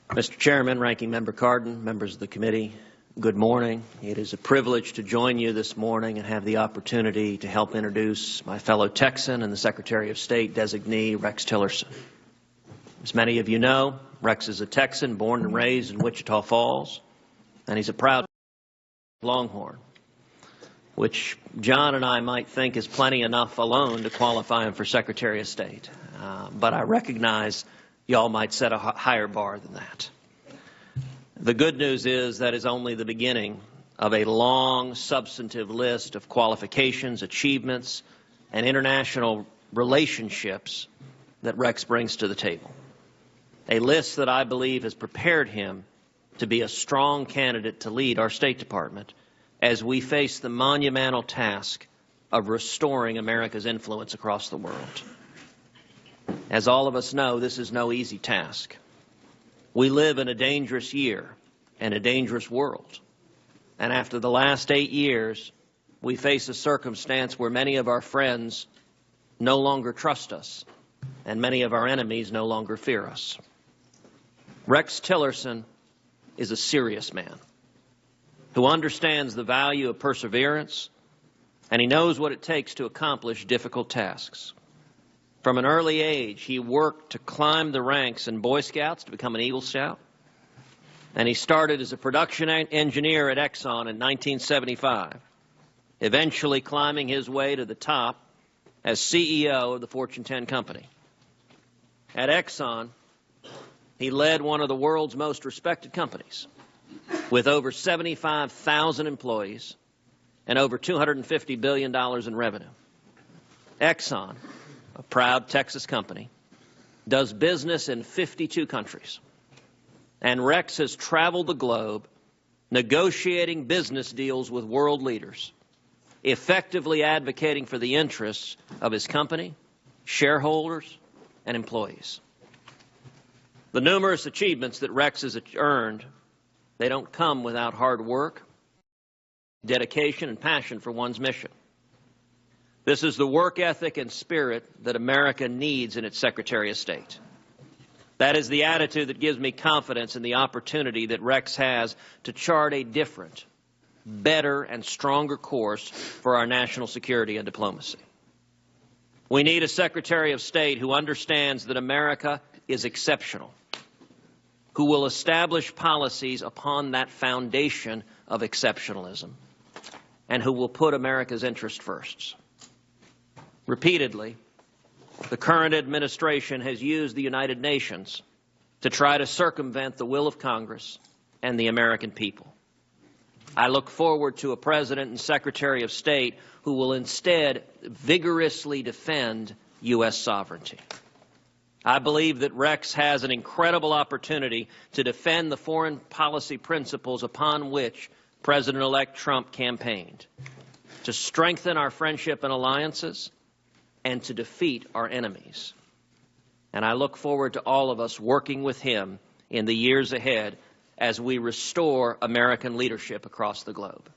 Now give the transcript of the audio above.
Mr. Chairman, Ranking Member Cardin, members of the committee, good morning. It is a privilege to join you this morning and have the opportunity to help introduce my fellow Texan and the Secretary of State designee, Rex Tillerson. As many of you know, Rex is a Texan born and raised in Wichita Falls, and he's a proud Longhorn, which John and I might think is plenty enough alone to qualify him for Secretary of State. But I recognize y'all might set a higher bar than that. The good news is that is only the beginning of a long, substantive list of qualifications, achievements, and international relationships that Rex brings to the table. A list that I believe has prepared him to be a strong candidate to lead our State Department as we face the monumental task of restoring America's influence across the world. As all of us know, this is no easy task. We live in a dangerous year and a dangerous world. And after the last 8 years, we face a circumstance where many of our friends no longer trust us and many of our enemies no longer fear us. Rex Tillerson is a serious man who understands the value of perseverance, and he knows what it takes to accomplish difficult tasks. From an early age, he worked to climb the ranks in Boy Scouts to become an Eagle Scout. And he started as a production engineer at Exxon in 1975, eventually climbing his way to the top as CEO of the Fortune 10 company. At Exxon, he led one of the world's most respected companies with over 75,000 employees and over $250 billion in revenue. Exxon, a proud Texas company, does business in 52 countries. And Rex has traveled the globe negotiating business deals with world leaders, effectively advocating for the interests of his company, shareholders, and employees. The numerous achievements that Rex has earned, they don't come without hard work, dedication, and passion for one's mission. This is the work ethic and spirit that America needs in its Secretary of State. That is the attitude that gives me confidence in the opportunity that Rex has to chart a different, better, and stronger course for our national security and diplomacy. We need a Secretary of State who understands that America is exceptional, who will establish policies upon that foundation of exceptionalism, and who will put America's interest first. Repeatedly, the current administration has used the United Nations to try to circumvent the will of Congress and the American people. I look forward to a President and Secretary of State who will instead vigorously defend U.S. sovereignty. I believe that Rex has an incredible opportunity to defend the foreign policy principles upon which President-elect Trump campaigned, to strengthen our friendship and alliances, and to defeat our enemies. And I look forward to all of us working with him in the years ahead as we restore American leadership across the globe.